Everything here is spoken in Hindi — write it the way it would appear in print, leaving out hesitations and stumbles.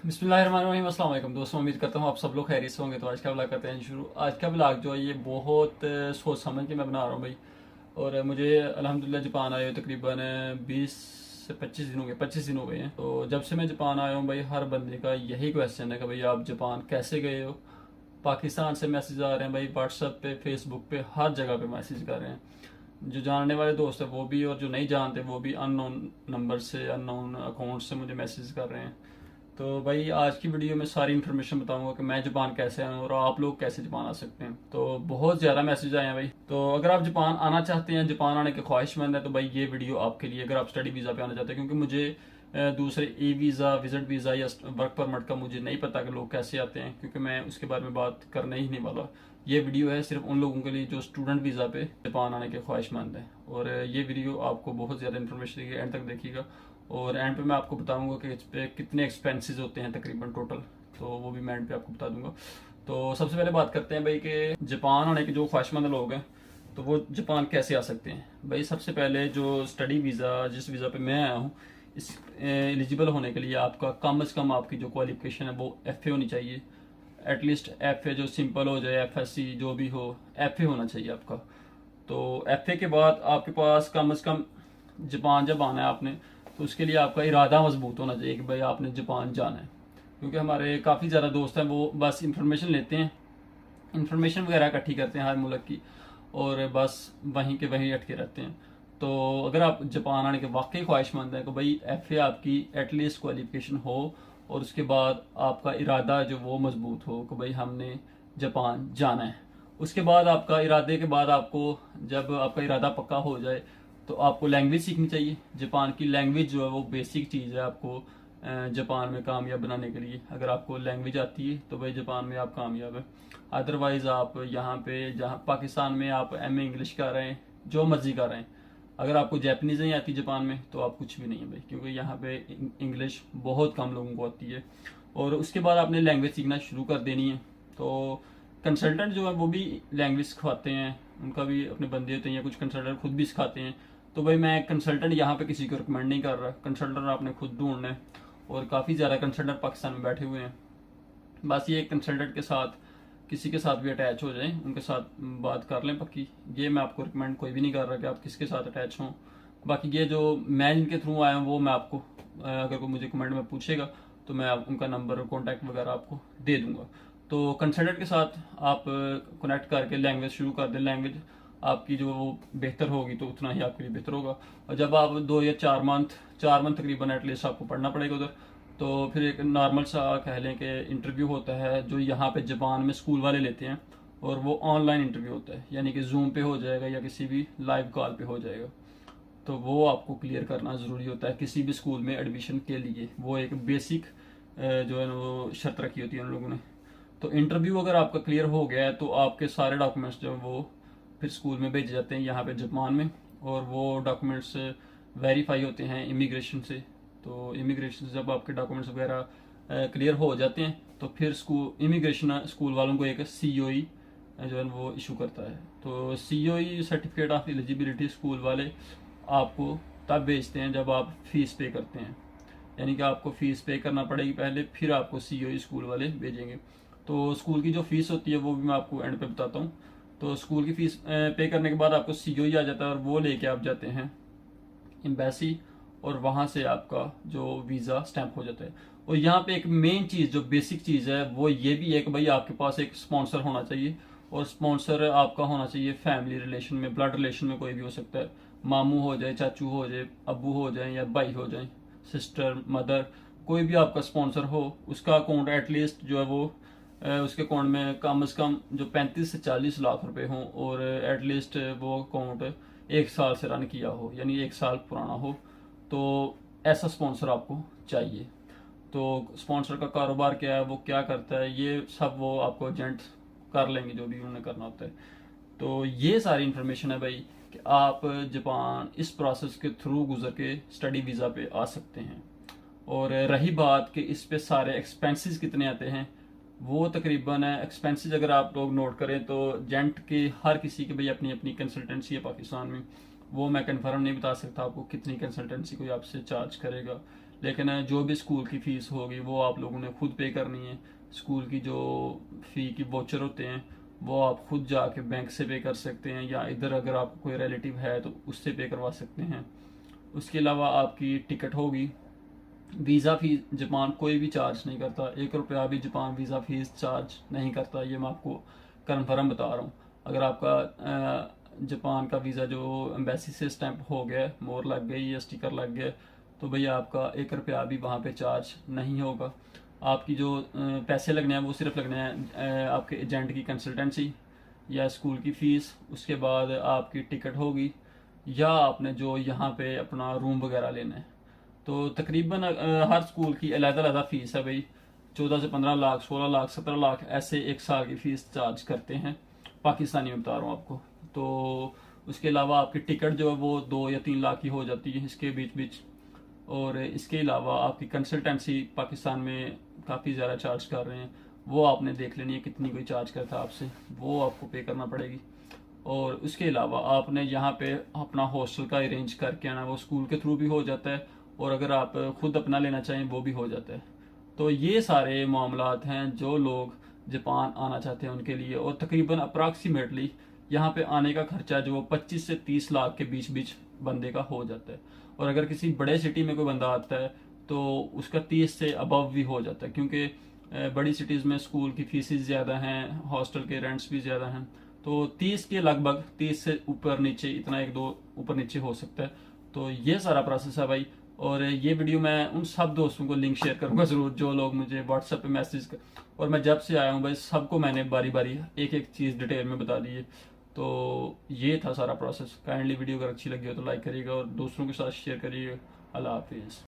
बिस्मिल्लाहिर्रहमानिर्रहीम, अस्सलाम वालेकुम दोस्तों। उम्मीद करता हूँ आप सब लोग खैरियत से होंगे। तो आज का ब्लॉग करते हैं शुरू। आज का ब्लॉग जो है ये बहुत सोच समझ के मैं बना रहा हूँ भाई। और मुझे अल्हम्दुलिल्लाह जापान आए हुए तकरीबन 20 से 25 दिन हो गए, 25 दिन हो गए हैं। तो जब से मैं जापान आया हूँ भाई, हर बंदे का यही क्वेश्चन है कि भाई आप जापान कैसे गए हो। पाकिस्तान से मैसेज आ रहे हैं भाई, व्हाट्सएप पे, फेसबुक पे, हर जगह पे मैसेज कर रहे हैं। जो जानने वाले दोस्त है वो भी, और जो नहीं जानते वो भी अननोन नंबर से, अननोन अकाउंट से मुझे मैसेज कर रहे हैं। तो भाई आज की वीडियो में सारी इन्फॉर्मेशन बताऊंगा कि मैं जापान कैसे आया हूँ और आप लोग कैसे जापान आ सकते हैं। तो बहुत ज़्यादा मैसेज आए हैं भाई। तो अगर आप जापान आना चाहते हैं, जापान आने के ख्वाहिशमंद है, तो भाई ये वीडियो आपके लिए। अगर आप स्टडी वीज़ा पे आना चाहते हैं, क्योंकि मुझे दूसरे ई वीज़ा, विजिट वीज़ा या वर्क परमिट का मुझे नहीं पता कि लोग कैसे आते हैं, क्योंकि मैं उसके बारे में बात करने ही नहीं वाला। ये वीडियो है सिर्फ उन लोगों के लिए जो स्टूडेंट वीज़ा पे जापान आने के ख्वाहिशमंद हैं। और ये वीडियो आपको बहुत ज़्यादा इन्फॉर्मेशन देगी, एंड तक देखिएगा। और एंड पे मैं आपको बताऊंगा कि इस पे कितने एक्सपेंसेस होते हैं तकरीबन टोटल, तो वो भी मैं एंड पे आपको बता दूंगा। तो सबसे पहले बात करते हैं भाई कि जापान आने के जो ख्वाहिशमंद लोग हैं तो वो जापान कैसे आ सकते हैं। भाई सबसे पहले जो स्टडी वीज़ा, जिस वीज़ा पे मैं आया हूँ, इस एलिजिबल होने के लिए आपका कम से कम आपकी जो क्वालिफिकेशन है वो एफ ए होनी चाहिए। एटलीस्ट एफ ए जो सिंपल हो जाए, एफ एस सी जो भी हो, एफ ए होना चाहिए आपका। तो एफ ए के बाद आपके पास कम से कम, जापान जब आना है आपने, तो उसके लिए आपका इरादा मजबूत होना चाहिए कि भाई आपने जापान जाना है। क्योंकि हमारे काफ़ी ज़्यादा दोस्त हैं, वो बस इंफॉर्मेशन लेते हैं, इंफॉर्मेशन वगैरह इकट्ठी करते हैं हर मुल्क की, और बस वहीं के वहीं अटके रहते हैं। तो अगर आप जापान आने के वाकई ख्वाहिशमंद है तो भाई एफ ए आपकी एटलीस्ट क्वालिफिकेशन हो, और उसके बाद आपका इरादा जो वो मजबूत हो कि भाई हमने जापान जाना है। उसके बाद आपका इरादे के बाद आपको, जब आपका इरादा पक्का हो जाए, तो आपको लैंग्वेज सीखनी चाहिए। जापान की लैंग्वेज जो है वो बेसिक चीज़ है आपको जापान में कामयाब बनाने के लिए। अगर आपको लैंग्वेज आती है तो भाई जापान में आप कामयाब है। अदरवाइज़ आप यहाँ पे, जहाँ पाकिस्तान में आप एम ए इंग्लिश कर रहे हैं, जो मर्जी कर रहे हैं, अगर आपको जैपनीज़ नहीं आती जापान में तो आप कुछ भी नहीं है भाई, क्योंकि यहाँ पे इंग्लिश बहुत कम लोगों को आती है। और उसके बाद आपने लैंग्वेज सीखना शुरू कर देनी है। तो कंसल्टेंट जो है वो भी लैंग्वेज सिखाते हैं, उनका भी अपने बंदे होते हैं, या कुछ कंसल्टेंट खुद भी सिखाते हैं। तो भाई मैं कंसल्टेंट यहाँ पे किसी को रिकमेंड नहीं कर रहा, कंसल्टेंट आपने खुद ढूंढना है। और काफ़ी ज़्यादा कंसल्टेंट पाकिस्तान में बैठे हुए हैं। बस ये कंसल्टेंट के साथ, किसी के साथ भी अटैच हो जाएं, उनके साथ बात कर लें पक्की। ये मैं आपको रिकमेंड कोई भी नहीं कर रहा कि आप किसके साथ अटैच हों। बाकी ये जो मैं जिनके थ्रू आया हूँ वो मैं आपको, अगर कोई मुझे कमेंट में पूछेगा तो मैं उनका नंबर और कॉन्टैक्ट वगैरह आपको दे दूंगा। तो कंसल्टेंट के साथ आप कनेक्ट करके लैंग्वेज शुरू कर दें। लैंग्वेज आपकी जो वो बेहतर होगी तो उतना ही आपके लिए बेहतर होगा। और जब आप 2 या 4 मंथ, 4 मंथ तकरीबन एटलीस्ट आपको पढ़ना पड़ेगा उधर, तो फिर एक नॉर्मल सा कह लें कि इंटरव्यू होता है जो यहाँ पे जापान में स्कूल वाले लेते हैं। और वो ऑनलाइन इंटरव्यू होता है, यानी कि जूम पे हो जाएगा या किसी भी लाइव कॉल पे हो जाएगा। तो वो आपको क्लियर करना ज़रूरी होता है किसी भी स्कूल में एडमिशन के लिए। वो एक बेसिक जो है ना वो शर्त रखी होती है उन लोगों ने। तो इंटरव्यू अगर आपका क्लियर हो गया है तो आपके सारे डॉक्यूमेंट्स जो हैं वो फिर स्कूल में भेजे जाते हैं यहाँ पे जापान में। और वो डॉक्यूमेंट्स वेरीफाई होते हैं इमिग्रेशन से। तो इमिग्रेशन से जब आपके डॉक्यूमेंट्स वगैरह क्लियर हो जाते हैं तो फिर स्कूल, इमिग्रेशन स्कूल वालों को एक सी ओ ई जो है वो इशू करता है। तो सी ओ ई सर्टिफिकेट ऑफ एलिजिबिलिटी स्कूल वाले आपको तब भेजते हैं जब आप फीस पे करते हैं। यानी कि आपको फीस पे करना पड़ेगी पहले, फिर आपको सी ओ ई स्कूल वाले भेजेंगे। तो स्कूल की जो फीस होती है वो भी मैं आपको एंड पे बताता हूँ। तो स्कूल की फीस पे करने के बाद आपको सी ओ ई आ जाता है, और वो लेके आप जाते हैं एम्बेसी, और वहाँ से आपका जो वीज़ा स्टैंप हो जाता है। और यहाँ पे एक मेन चीज़, जो बेसिक चीज़ है वो ये भी है कि भाई आपके पास एक स्पॉन्सर होना चाहिए। और स्पॉन्सर आपका होना चाहिए फैमिली रिलेशन में, ब्लड रिलेशन में कोई भी हो सकता है। मामू हो जाए, चाचू हो जाए, अब्बू हो जाए, या भाई हो जाए, सिस्टर, मदर, कोई भी आपका स्पॉन्सर हो। उसका अकाउंट एटलीस्ट जो है वो उसके अकाउंट में कम से कम जो 35 से 40 लाख रुपए हों, और एटलीस्ट वो अकाउंट 1 साल से रन किया हो, यानी 1 साल पुराना हो। तो ऐसा स्पॉन्सर आपको चाहिए। तो स्पॉन्सर का कारोबार क्या है, वो क्या करता है, ये सब वो आपको एजेंट कर लेंगे जो भी उन्होंने करना होता है। तो ये सारी इन्फॉर्मेशन है भाई कि आप जापान इस प्रोसेस के थ्रू गुजर के स्टडी वीज़ा पे आ सकते हैं। और रही बात कि इस पे सारे एक्सपेंसेस कितने आते हैं, वो तकरीबन एक्सपेंसेस अगर आप लोग नोट करें तो जेंट के हर किसी की भाई अपनी अपनी कंसल्टेंसी है पाकिस्तान में। वो मैं कंफर्म नहीं बता सकता आपको कितनी कंसल्टेंसी कोई आपसे चार्ज करेगा, लेकिन जो भी स्कूल की फ़ीस होगी वो आप लोगों ने खुद पे करनी है। स्कूल की जो फ़ी की वोचर होते हैं वो आप खुद जाके बैंक से पे कर सकते हैं, या इधर अगर आपको कोई रिलेटिव है तो उससे पे करवा सकते हैं। उसके अलावा आपकी टिकट होगी। वीज़ा फीस जापान कोई भी चार्ज नहीं करता, 1 रुपया भी जापान वीज़ा फीस चार्ज नहीं करता, ये मैं आपको कन्फर्म बता रहा हूँ। अगर आपका जापान का वीज़ा जो एम्बेसी से स्टैंप हो गया, मोहर लग गई या स्टिकर लग गया, तो भैया आपका 1 रुपया भी वहाँ पे चार्ज नहीं होगा। आपकी जो पैसे लगने हैं वो सिर्फ लगने हैं आपके एजेंट की कंसल्टेंसी या स्कूल की फ़ीस, उसके बाद आपकी टिकट होगी, या आपने जो यहाँ पे अपना रूम वगैरह लेना है। तो तकरीबन हर स्कूल की अलग-अलग फ़ीस है भाई। 14 से 15 लाख, 16 लाख, 17 लाख ऐसे एक साल की फ़ीस चार्ज करते हैं, पाकिस्तानी में बता रहा हूँ आपको। तो उसके अलावा आपकी टिकट जो है वो 2 या 3 लाख की हो जाती है इसके बीच बीच। और इसके अलावा आपकी कंसल्टेंसी पाकिस्तान में काफ़ी ज़्यादा चार्ज कर रहे हैं, वो आपने देख लेनी है कितनी कोई चार्ज करता है आपसे, वो आपको पे करना पड़ेगी। और उसके अलावा आपने यहाँ पे अपना हॉस्टल का अरेंज करके आना, वो स्कूल के थ्रू भी हो जाता है, और अगर आप खुद अपना लेना चाहें वो भी हो जाता है। तो ये सारे मामलात हैं जो लोग जापान आना चाहते हैं उनके लिए। और तकरीबन अप्रॉक्सीमेटली यहाँ पे आने का खर्चा जो 25 से 30 लाख के बीच बीच बंदे का हो जाता है। और अगर किसी बड़े सिटी में कोई बंदा आता है तो उसका 30 से अबव भी हो जाता है, क्योंकि बड़ी सिटीज़ में स्कूल की फीसेस ज़्यादा हैं, हॉस्टल के रेंट्स भी ज़्यादा हैं। तो 30 के लगभग, 30 से ऊपर नीचे इतना एक दो ऊपर नीचे हो सकता है। तो ये सारा प्रोसेस है भाई। और ये वीडियो मैं उन सब दोस्तों को लिंक शेयर करूंगा ज़रूर जो लोग मुझे व्हाट्सएप पे मैसेज कर, और मैं जब से आया हूँ भाई सबको मैंने बारी बारी एक एक चीज़ डिटेल में बता दी है। तो ये था सारा प्रोसेस। काइंडली वीडियो अगर अच्छी लगी हो तो लाइक करिएगा और दोस्तों के साथ शेयर करिएगा। अल्लाह हाफिज़।